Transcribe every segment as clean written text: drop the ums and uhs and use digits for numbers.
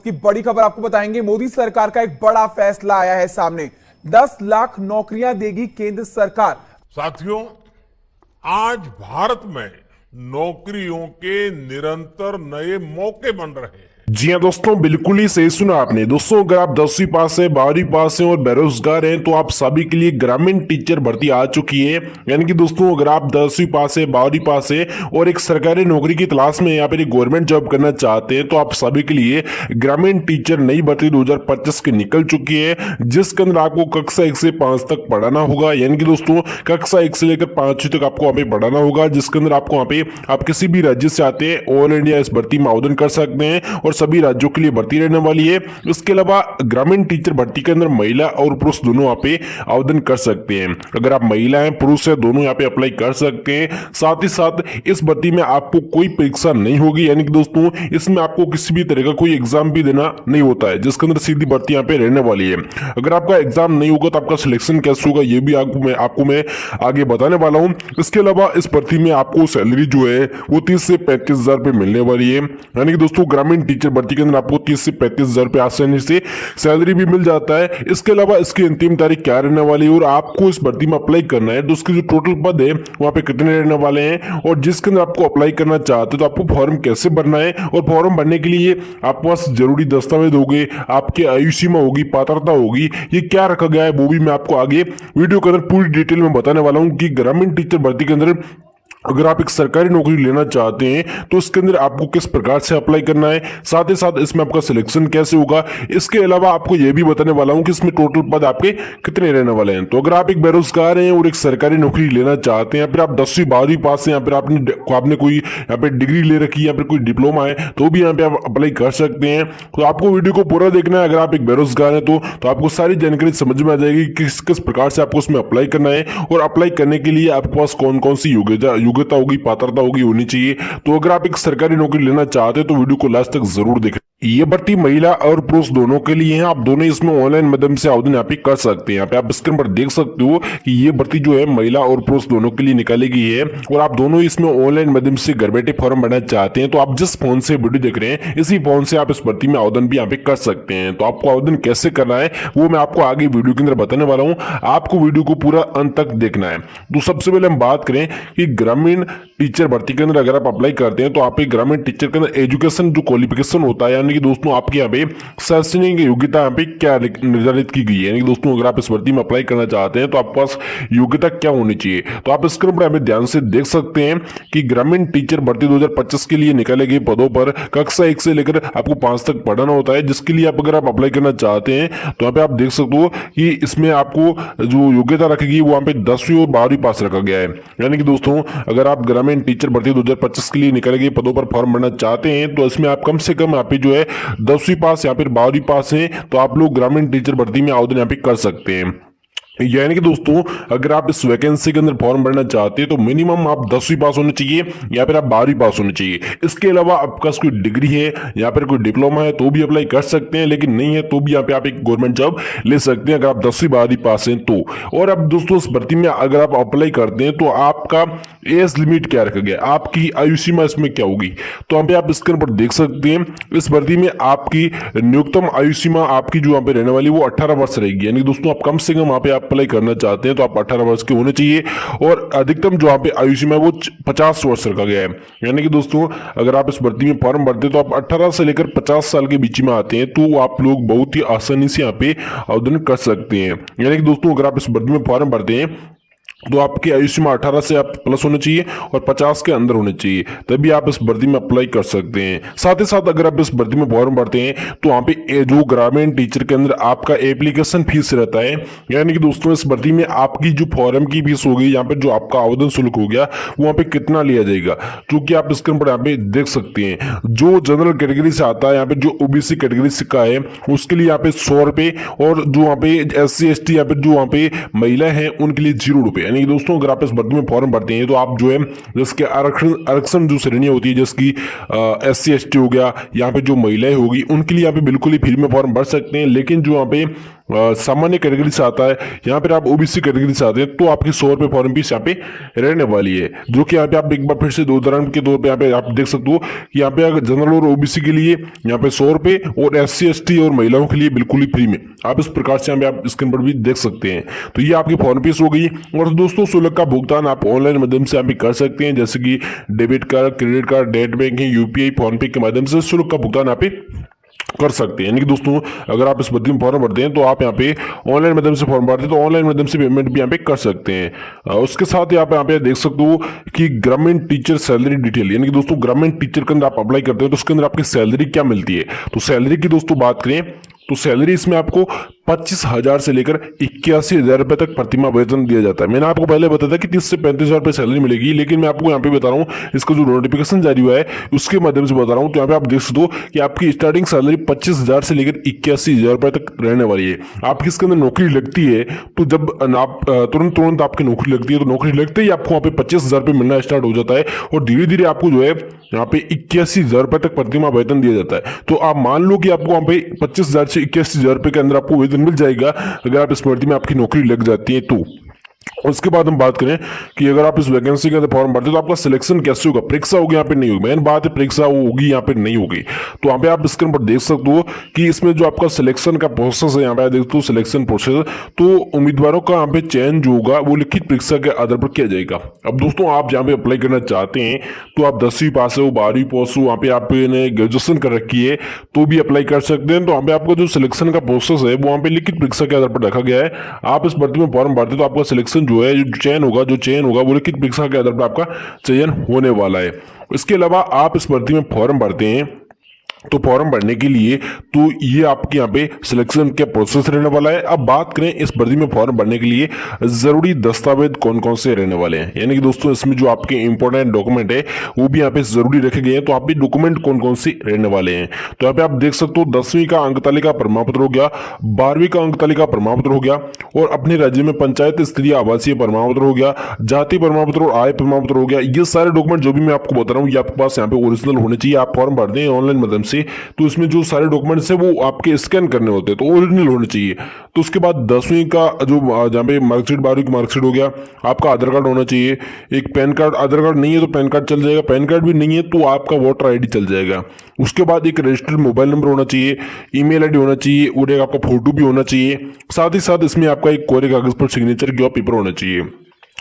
की बड़ी खबर आपको बताएंगे। मोदी सरकार का एक बड़ा फैसला आया है सामने। 10 लाख नौकरियां देगी केंद्र सरकार। साथियों, आज भारत में नौकरियों के निरंतर नए मौके बन रहे हैं। जी हाँ दोस्तों, बिल्कुल ही सही सुना आपने। दोस्तों, अगर आप 10वीं पास है, 12वीं पास है और बेरोजगार हैं तो आप सभी के लिए ग्रामीण टीचर भर्ती आ चुकी है। यानी कि दोस्तों, अगर आप 10वीं पास है, 12वीं पास है और एक सरकारी नौकरी की तलाश में या फिर एक गवर्नमेंट जॉब करना चाहते हैं तो आप सभी के लिए ग्रामीण टीचर नई भर्ती 2025 की निकल चुकी है, जिसके अंदर आपको कक्षा 1 से 5 तक पढ़ाना होगा। यानी कि दोस्तों, कक्षा 1 से लेकर 5वीं तक आपको वहां पे पढ़ाना होगा, जिसके अंदर आपको वहां पे आप किसी भी राज्य से आते हैं ऑल इंडिया इस भर्ती में आवेदन कर सकते हैं और सभी राज्यों के लिए भर्ती रहने वाली है। इसके अलावा ग्रामीण टीचर भर्ती के अंदर महिला और पुरुष दोनों यहाँ पे आवेदन कर सकते हैं। अगर आप महिला हैं, पुरुष है, दोनों यहाँ पे अप्लाई कर सकते हैं। साथ ही साथ इस भर्ती में आपको कोई परीक्षा नहीं होगी। यानी कि दोस्तों, इसमें आपको किसी भी तरह का कोई एग्जाम भी देना नहीं होता है, जिसके अंदर सीधी भर्ती यहाँ पे रहने वाली है। अगर आपका एग्जाम नहीं होगा तो आपका सिलेक्शन कैसे होगा ये भी आपको मैं आगे बताने वाला हूँ। इसके अलावा इस भर्ती में आपको सैलरी जो है वो 30 से 35 हजार रुपये मिलने वाली है। यानी कि दोस्तों, ग्रामीण टीचर भर्ती के अंदर आपको 30 से 35 हजार रुपये आसानी से सैलरी भी मिल जाता है। इसके अलावा इसकी अंतिम तारीख क्या रहने वाली है और आपको इस भर्ती में अप्लाई करना है तो उसके जो टोटल पद है वहां पे कितने रहने वाले हैं और जिसके अंदर आपको अप्लाई करना चाहते हो तो आपको फॉर्म कैसे भरना है और फॉर्म भरने के लिए आपके पास जरूरी दस्तावेज होंगे, आपकी आयु सीमा होगी, पात्रता होगी, ये क्या रखा गया है वो भी मैं आपको आगे वीडियो के अंदर पूरी डिटेल में बताने वाला हूं कि ग्रामीण टीचर भर्ती के अंदर अगर आप एक सरकारी नौकरी लेना चाहते हैं तो इसके अंदर आपको किस प्रकार से अप्लाई करना है, साथ ही साथ इसमें आपका सिलेक्शन कैसे होगा। इसके अलावा आपको यह भी बताने वाला हूं कि इसमें टोटल पद आपके कितने रहने वाले हैं। तो अगर आप एक बेरोजगार हैं और एक सरकारी नौकरी लेना चाहते हैं, फिर आप 10वीं 12वीं पास हैं या फिर आपने कोई यहाँ पे डिग्री ले रखी है या फिर कोई डिप्लोमा है तो भी यहाँ पे आप अप्लाई कर सकते हैं। तो आपको वीडियो को पूरा देखना है। अगर आप एक बेरोजगार हैं तो आपको सारी जानकारी समझ में आ जाएगी किस किस प्रकार से आपको उसमें अप्लाई करना है और अप्लाई करने के लिए आपके पास कौन कौन सी योग्यता होगी, पात्रता होगी, होनी चाहिए। तो अगर आप एक सरकारी नौकरी लेना चाहते हैं तो वीडियो को लास्ट तक जरूर देखें। ये भर्ती महिला और पुरुष दोनों के लिए है। आप दोनों इसमें ऑनलाइन माध्यम से आवेदन यहाँ पे कर सकते हैं। यहाँ पे आप स्क्रीन पर देख सकते हो कि ये भर्ती जो है महिला और पुरुष दोनों के लिए निकाली गई है और आप दोनों इसमें ऑनलाइन माध्यम से घर बैठे फॉर्म भरना चाहते हैं तो आप जिस फोन से वीडियो देख रहे हैं इसी फोन से आप इस भर्ती में आवेदन भी यहाँ पे कर सकते हैं। तो आपको आवेदन कैसे करना है वो मैं आपको आगे वीडियो के अंदर बताने वाला हूँ। आपको वीडियो को पूरा अंत तक देखना है। तो सबसे पहले हम बात करें कि ग्रामीण टीचर भर्ती के अंदर अगर आप अप्लाई करते हैं तो आप एक ग्रामीण टीचर के अंदर एजुकेशन जो क्वालिफिकेशन होता है, यानी कि दोस्तों आपकी यहाँ पे शैक्षणिक योग्यता यहाँ पे क्या निर्धारित की गई है। यानी कि दोस्तों, अगर आप इस भर्ती में अप्लाई करना चाहते हैं तो आपके पास योग्यता क्या होनी चाहिए। तो आप स्क्रीन पर यहाँ पे ध्यान से देख सकते हैं कि ग्रामीण टीचर भर्ती 2025 के लिए निकाले गए पदों पर कक्षा 1 से लेकर आपको 5 तक पढ़ाना होता है, जिसके लिए अगर आप अप्लाई करना चाहते हैं तो यहाँ पे आप देख सकते हो कि इसमें आपको जो योग्यता रखेगी वो यहाँ पे 10वीं और 12वीं पास रखा गया है। यानी कि दोस्तों, अगर आप ग्रामीण टीचर भर्ती 2025 के लिए निकाले गए पदों पर फॉर्म भरना चाहते हैं तो इसमें आप कम से कम यहाँ पे जो है 10वीं पास या फिर 12वीं पास हैं तो आप लोग ग्रामीण टीचर भर्ती में आवेदन यहाँ पे कर सकते हैं। यानी कि दोस्तों, अगर आप इस वैकेंसी के अंदर फॉर्म भरना चाहते हैं तो मिनिमम आप 10वीं पास होने चाहिए या फिर आप 12वीं पास होने चाहिए। इसके अलावा आपका कोई डिग्री है या फिर कोई डिप्लोमा है तो भी अप्लाई कर सकते हैं, लेकिन नहीं है तो भी यहाँ पे आप एक गवर्नमेंट जॉब ले सकते हैं अगर आप 10वीं 12वीं पास हैं तो। और अब दोस्तों, इस भर्ती में अगर आप अप्लाई करते हैं तो आपका एज लिमिट क्या रखा गया, आपकी आयु सीमा इसमें क्या होगी। तो यहाँ पे आप स्क्रीन पर देख सकते हैं इस भर्ती में आपकी न्यूनतम आयु सीमा आपकी जो यहाँ पे रहने वाली वो 18 वर्ष रहेगी। यानी दोस्तों, आप कम से कम यहाँ पे अप्लाई करना चाहते हैं तो आप 18 वर्ष के होने चाहिए और अधिकतम जो यहाँ पे आयु सीमा है वो 50 वर्ष रखा गया है। यानी कि दोस्तों, अगर आप इस भर्ती में फॉर्म भरते हैं तो आप 18 से लेकर 50 साल के बीच में आते हैं तो आप लोग बहुत ही आसानी से यहाँ पे आवेदन कर सकते हैं। यानी कि दोस्तों, अगर आप इस भर्ती में फॉर्म भरते हैं तो आपकी आयु सीमा 18 से आप प्लस होनी चाहिए और 50 के अंदर होनी चाहिए, तभी आप इस भर्ती में अप्लाई कर सकते हैं। साथ ही साथ अगर आप इस भर्ती में फॉर्म भरते हैं तो वहाँ पे जो ग्रामीण टीचर के अंदर आपका एप्लीकेशन फीस रहता है। यानी कि दोस्तों, इस भर्ती में आपकी जो फॉर्म की फीस होगी, यहाँ पे जो आपका आवेदन शुल्क हो गया वहाँ पे कितना लिया जाएगा, क्योंकि आप स्क्रीन पर यहाँ पे देख सकते हैं। जो जनरल कैटेगरी से आता है, यहाँ पे जो ओबीसी कैटेगरी से का है उसके लिए यहाँ पे 100 रुपये और जो वहाँ पे SC ST या फिर जो वहाँ पे महिला है उनके लिए 0 रुपये। यानी दोस्तों, अगर आप इस भर्ती में फॉर्म भरते हैं तो आप जो है जिसके आरक्षण जो श्रेणी होती है, जिसकी SC ST हो गया, यहाँ पे जो महिलाएं होगी उनके लिए यहाँ पे बिल्कुल ही फ्री में फॉर्म भर सकते हैं। लेकिन जो यहाँ पे सामान्य कैटेगरी से आता है, यहाँ पर आप ओबीसी कैटेगरी से आते हैं, तो आपकी 100 रुपये फॉर्म फीस यहाँ पे रहने वाली है। जो कि यहाँ पे आप एक बार फिर से उदाहरण के तौर पे यहाँ पे आप देख सकते हो कि यहाँ पे जनरल और ओबीसी के लिए यहाँ पे 100 रुपये और SC ST और महिलाओं के लिए बिल्कुल ही फ्री में। आप इस प्रकार से यहाँ पे आप स्क्रीन पर भी देख सकते हैं। तो ये आपकी फॉर्म फीस हो गई। और दोस्तों शुल्क का भुगतान आप ऑनलाइन माध्यम से यहाँ पे कर सकते हैं, जैसे कि debit card, credit card, net banking, UPI, phone पे के माध्यम से शुल्क का भुगतान यहाँ पे कर सकते हैं। यानी कि दोस्तों अगर आप इस भर्ती में फॉर्म भरते हैं तो आप यहाँ पे ऑनलाइन माध्यम से फॉर्म भरते हैं तो ऑनलाइन माध्यम से पेमेंट भी यहाँ पे कर सकते हैं। उसके साथ ही आप यहाँ पे देख सकते हो कि ग्रामीण टीचर सैलरी डिटेल, यानी कि दोस्तों ग्रामीण टीचर के अंदर आप अप्लाई करते हो तो उसके अंदर आपकी सैलरी क्या मिलती है। तो सैलरी की दोस्तों बात करें तो सैलरी इसमें आपको 25,000 से लेकर 81,000 रुपए तक प्रतिमाह वेतन दिया जाता है। मैंने आपको पहले बताया था कि 30 से 35,000 रुपए सैलरी मिलेगी, लेकिन मैं आपको यहाँ पे बता रहा हूँ इसका जो नोटिफिकेशन जारी हुआ है उसके माध्यम से बता रहा हूँ। तो यहाँ पे आप देख सकते हो कि आपकी स्टार्टिंग सैलरी 25,000 से लेकर 81,000 रुपए तक रहने वाली है। आपकी इसके अंदर नौकरी लगती है तो जब आप तुरंत आपकी नौकरी लगती है तो नौकरी लगते ही आपको वहाँ पे 25,000 रुपये मिलना स्टार्ट हो जाता है और धीरे धीरे आपको जो है यहाँ पे 81,000 रुपए तक प्रतिमाह वेतन दिया जाता है। तो आप मान लो कि आपको वहाँ पे 25,000 से 81,000 रुपए के अंदर आपको वेतन मिल जाएगा अगर आप इस भर्ती में आपकी नौकरी लग जाती है तो। उसके बाद हम बात करें कि अगर आप इस वैकेंसी के अंदर फॉर्म भरते तो आपका सिलेक्शन कैसे होगा। परीक्षा होगी यहाँ पे नहीं होगी, मेन बात है परीक्षा होगी यहाँ पे नहीं होगी। तो यहाँ पे आप स्क्रीन पर देख सकते हो कि इसमें जो आपका सिलेक्शन का प्रोसेस है, यहाँ पे देखते हो सिलेक्शन प्रोसेस, तो उम्मीदवारों का यहाँ पे चयन जो होगा वो लिखित परीक्षा के आधार पर किया जाएगा। अब दोस्तों आप जहाँ पे अप्लाई करना चाहते हैं तो आप 10वीं पास हो, 12वीं पास हो, वहाँ पे आपने ग्रेजुएशन कर रखी है तो भी अप्लाई कर सकते हैं। तो वहाँ पे आपका जो सिलेक्शन का प्रोसेस है वो वहाँ पे लिखित परीक्षा के आधार पर रखा गया है। आप इस भर्ती में फॉर्म भरते तो आपका सिलेक्शन जो है जो चयन होगा वो लिखित परीक्षा के आधार पर आपका चयन होने वाला है। इसके अलावा आप इस भर्ती में फॉर्म भरते हैं तो फॉर्म भरने के लिए तो ये आपके यहाँ पे सिलेक्शन का प्रोसेस रहने वाला है। अब बात करें इस भर्ती में फॉर्म भरने के लिए जरूरी दस्तावेज कौन कौन से रहने वाले हैं, यानी कि दोस्तों इसमें जो आपके इंपॉर्टेंट डॉक्यूमेंट है वो भी यहाँ पे जरूरी रखे गए हैं। तो आप भी डॉक्यूमेंट कौन कौन से रहने वाले हैं तो यहाँ पे आप देख सकते हो 10वीं का अंक तालिका प्रमाण पत्र हो गया, 12वीं का अंक तालिका प्रमाण पत्र हो गया और अपने राज्य में पंचायत स्तरीय आवासीय प्रमाण पत्र हो गया, जाति प्रमाण पत्र और आय प्रमाण पत्र हो गया। ये सारे डॉक्यूमेंट जो भी मैं आपको बता रहा हूँ ये आपके पास यहाँ पे ओरिजिनल होने चाहिए। आप फॉर्म भरते हैं ऑनलाइन माध्यम से तो इसमें जो सारे डॉक्यूमेंट्स है वो आपके स्कैन करने होते हैं तो ओरिजिनल होने चाहिए। तो उसके बाद 10वीं का जो जहाँ पे मार्कशीट, 12वीं की मार्कशीट हो गया, आपका आधार कार्ड होना चाहिए, एक पैन कार्ड, आधार कार्ड नहीं है तो पैन कार्ड चल जाएगा, पैन कार्ड भी नहीं है तो आपका वोटर ID चल जाएगा। उसके बाद एक रजिस्टर्ड मोबाइल नंबर होना चाहिए, ईमेल ID होना चाहिए और एक आपका फोटो भी होना चाहिए। साथ ही साथ इसमें आपका एक कोरे कागज पर सिग्नेचर किया पेपर होना चाहिए।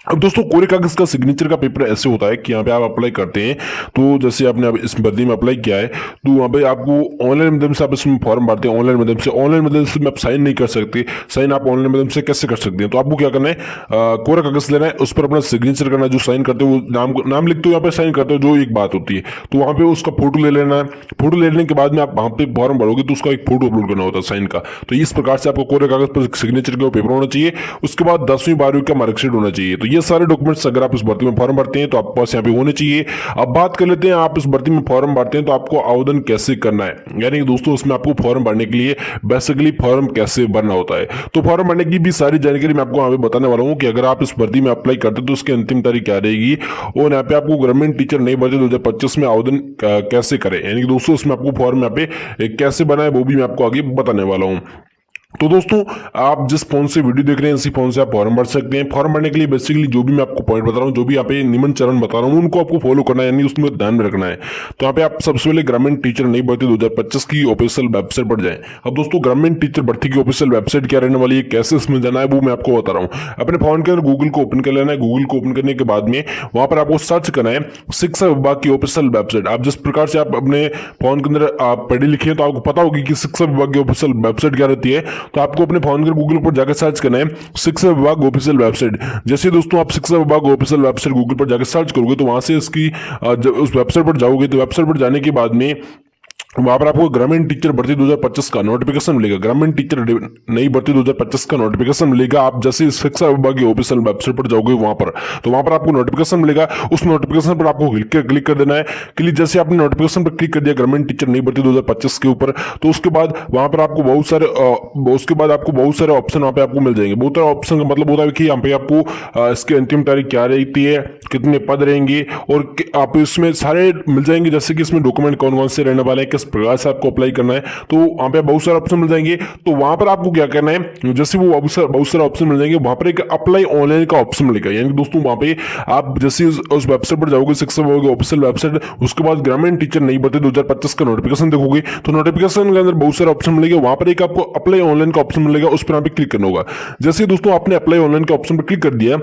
अब दोस्तों कोरे कागज का सिग्नेचर का पेपर ऐसे होता है कि यहाँ पे आप अप्लाई करते हैं तो जैसे आपने अब इस भर्ती में अप्लाई किया है तो वहाँ पे आपको ऑनलाइन माध्यम से आप इसमें फॉर्म भरते हैं, ऑनलाइन माध्यम से आप साइन नहीं कर सकते। साइन आप ऑनलाइन माध्यम से कैसे कर सकते हैं तो आपको क्या करना है, कोरा कागज लेना है, उस पर अपना सिग्नेचर करना है, जो साइन करते हो वो नाम लिखते हो, यहाँ पे साइन करते हो जो एक बात होती है तो वहाँ पे उसका फोटो ले लेना है। फोटो लेने के बाद में आप वहाँ पे फॉर्म भरोगे तो उसका एक फोटो अपलोड करना होता है साइन का। तो इस प्रकार से आपको कोरे कागज पर सिग्नेचर का पेपर होना चाहिए। उसके बाद 10वीं 12वीं का मार्कशीट होना चाहिए। तो ये सारे डॉक्यूमेंट्स अगर आप इस भर्ती में फॉर्म भरते हैं तो आपके पास यहाँ पे होने चाहिए। अब बात कर लेते हैं आप इस भर्ती में फॉर्म भरते हैं तो आपको आवेदन कैसे करना है, यानी कि दोस्तों इसमें आपको फॉर्म भरने के लिए बेसिकली फॉर्म कैसे भरना होता है। तो फॉर्म भरने की भी सारी जानकारी मैं आपको यहाँ पे बताने वाला हूँ कि अगर आप इस भर्ती में अप्लाई करते हैं तो उसकी अंतिम तारीख क्या रहेगी और यहाँ पे आपको ग्रामीण टीचर नई भर्ती 2025 में आवेदन कैसे करें, यानी कि दोस्तों इसमें आपको फॉर्म यहाँ पे कैसे बनाए वो भी मैं आपको आगे बताने वाला हूँ। तो दोस्तों आप जिस फोन से वीडियो देख रहे हैं इसी फोन से आप फॉर्म भर सकते हैं। फॉर्म भरने के लिए बेसिकली जो भी मैं आपको पॉइंट बता रहा हूँ, जो भी यहाँ पे निम्न चरण बता रहा हूँ उनको आपको फॉलो करना है, यानी उसमें ध्यान में रखना है। तो यहाँ पे आप सबसे पहले ग्रामीण टीचर नई भर्ती 2025 की ऑफिशियल वेबसाइट पर जाएं। अब दोस्तों ग्रामीण टीचर भर्ती की ऑफिशियल वेबसाइट क्या रहने वाली है, कैसे इसमें जाना है वो मैं आपको बता रहा हूँ। अपने फोन के अंदर गूगल को ओपन कर लेना है। गूगल को ओपन करने के बाद में वहां पर आपको सर्च करना है शिक्षा विभाग की ऑफिशियल वेबसाइट। आप जिस प्रकार से आप अपने फोन के अंदर आप पढ़े लिखे हैं तो आपको पता होगी कि शिक्षा विभाग की ऑफिशियल वेबसाइट क्या रहती है। तो आपको अपने फोन गूगल पर जाकर सर्च करना है शिक्षा विभाग ऑफिशियल वेबसाइट। जैसे दोस्तों आप शिक्षा विभाग ऑफिशियल वेबसाइट गूगल पर जाकर सर्च करोगे तो वहां से इसकी जब उस वेबसाइट पर जाओगे तो वेबसाइट पर जाने के बाद में वहां पर आपको ग्रामीण टीचर भर्ती 2025 का नोटिफिकेशन मिलेगा। ग्रामीण टीचर नई भर्ती 2025 का नोटिफिकेशन मिलेगा। आप जैसे शिक्षा विभाग की ऑफिशियल वेबसाइट पर जाओगे वहां पर तो वहां पर आपको नोटिफिकेशन मिलेगा। उस नोटिफिकेशन पर आपको क्लिक कर देना है। क्लिक जैसे आपने नोटिफिकेशन पर क्लिक कर दिया ग्रामीण टीचर नई भर्ती 2025 के ऊपर तो उसके बाद वहां पर आपको बहुत सारे ऑप्शन वहां पे आपको मिल जाएंगे। बहुत सारे ऑप्शन का मतलब होता है कि यहाँ पे आपको इसकी अंतिम तारीख क्या रहती है, कितने पद रहेंगे और आप इसमें सारे मिल जाएंगे। जैसे कि इसमें डॉक्यूमेंट कौन कौन से रहने वाले हैं, किस प्रकार से आपको अप्लाई करना है। तो वहां पे बहुत सारे ऑप्शन मिल जाएंगे, तो वहां पर आपको क्या करना है, जैसे वो बहुत सारे ऑप्शन मिल जाएंगे, वहां पर एक अप्लाई ऑनलाइन का ऑप्शन मिलेगा। यानी कि दोस्तों वहां पे आप जैसे उस वेबसाइट पर जाओगे, शिक्षा विभाग की ऑफिशियल वेबसाइट, उसके बाद ग्रामीण टीचर नई भर्ती 2025 का नोटिफिकेशन देखोगे, तो नोटिफिकेशन के अंदर बहुत सारे ऑप्शन मिलेंगे। वहां पर एक आपको अप्लाई ऑनलाइन का ऑप्शन मिलेगा, उस पर आप क्लिक करना होगा। जैसे दोस्तों आपने अप्लाई ऑनलाइन के ऑप्शन पर क्लिक कर दिया,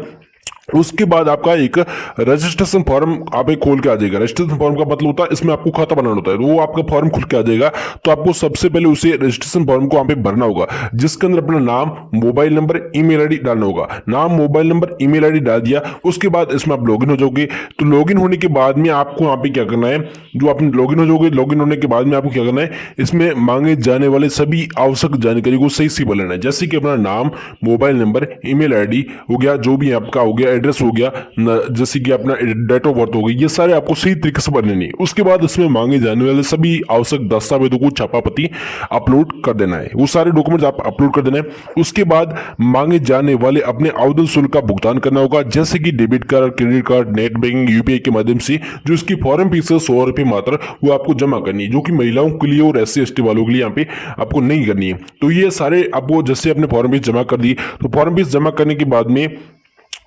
उसके बाद आपका एक रजिस्ट्रेशन फॉर्म आप एक खोल के आ जाएगा। रजिस्ट्रेशन फॉर्म का मतलब होता है इसमें आपको खाता बनाना होता है, तो वो आपका फॉर्म खुल के आ जाएगा। तो आपको सबसे पहले उसे रजिस्ट्रेशन फॉर्म को वहां पे भरना होगा, जिसके अंदर अपना नाम, मोबाइल नंबर, ईमेल आईडी डालना होगा। नाम, मोबाइल नंबर, ईमेल आईडी डाल दिया, उसके बाद इसमें आप लॉगिन हो जाओगे। तो लॉगिन होने के बाद में आपको वहां पे क्या करना है, जो आप लॉगिन हो जाओगे, लॉगिन होने के बाद में आपको क्या करना है, इसमें मांगे जाने वाले सभी आवश्यक जानकारी को सही से भरना है। जैसे कि अपना नाम, मोबाइल नंबर, ईमेल आईडी हो गया, जो भी आपका हो गया, एड्रेस हो गया, जैसे कि अपना डेट ऑफ बर्थ हो गई, ये सारे आपको सही तरीके से भरने नहीं। उसके बाद इसमें मांगे जाने वाले सभी आवश्यक दस्तावेजों को छापापति अपलोड कर देना है, वो सारे डॉक्यूमेंट्स आप अपलोड कर देना है। उसके बाद मांगे जाने वाले अपने आवेदन शुल्क का भुगतान करना होगा, जैसे कि debit card, credit card, net banking, UPI के माध्यम से। जो इसकी फॉर्म फीस है 100 रुपये मात्र, वो आपको जमा करनी है, जो कि महिलाओं के लिए और SC/ST वालों के लिए यहाँ पे आपको नहीं करनी है। तो ये सारे आपको जैसे अपने फॉर्म फीस जमा कर दी, तो फॉर्म फीस जमा करने के बाद में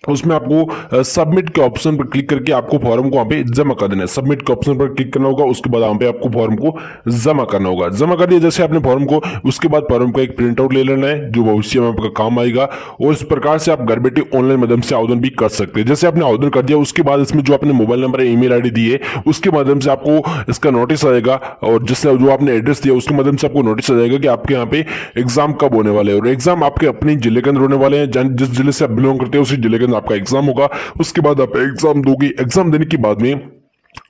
उसमें आपको सबमिट के ऑप्शन पर क्लिक करके आपको फॉर्म को वहां पे जमा कर देना है। सबमिट के ऑप्शन पर क्लिक करना होगा, उसके बाद वहां पे आपको फॉर्म को जमा करना होगा। जमा कर दिया जैसे आपने फॉर्म को, उसके बाद फॉर्म का एक प्रिंट आउट ले लेना है, जो भविष्य में आपका काम आएगा। और इस प्रकार से आप घर बैठे ऑनलाइन माध्यम से आवेदन भी कर सकते हैं। जैसे आपने आवेदन कर दिया, उसके बाद इसमें जो आपने मोबाइल नंबर, ईमेल आईडी दी है, उसके माध्यम से आपको इसका नोटिस आएगा, और जिससे जो आपने एड्रेस दिया उसके माध्यम से आपको नोटिस आ जाएगा कि आपके यहाँ पे एग्जाम कब होने वाले हैं। और एग्जाम आपके अपने जिले के अंदर होने वाले हैं, जिस जिले से आप बिलोंग करते हैं उसी जिले के अंदर आपका एग्जाम होगा। उसके बाद आप एग्जाम दोगे। एग्जाम देने के बाद में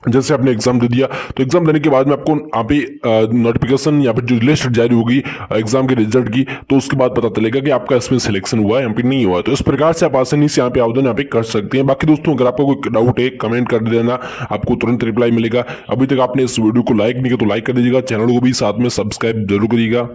जैसे आपने एग्जाम दे दिया, तो एग्जाम देने के बाद में आपको यहाँ पे नोटिफिकेशन, यहाँ पे जो लिस्ट जारी होगी एग्जाम के रिजल्ट की, तो उसके बाद पता चलेगा कि आपका इसमें सिलेक्शन हुआ है, यहाँ पे नहीं हुआ। तो इस प्रकार से आप आसानी से यहाँ पे आवेदन यहाँ पे कर सकते हैं। बाकी दोस्तों अगर आपको कोई डाउट है, कमेंट कर देना, आपको तुरंत रिप्लाई मिलेगा। अभी तक आपने इस वीडियो को लाइक नहीं किया तो लाइक कर दीजिएगा, चैनल को भी साथ में सब्सक्राइब जरूर करिएगा।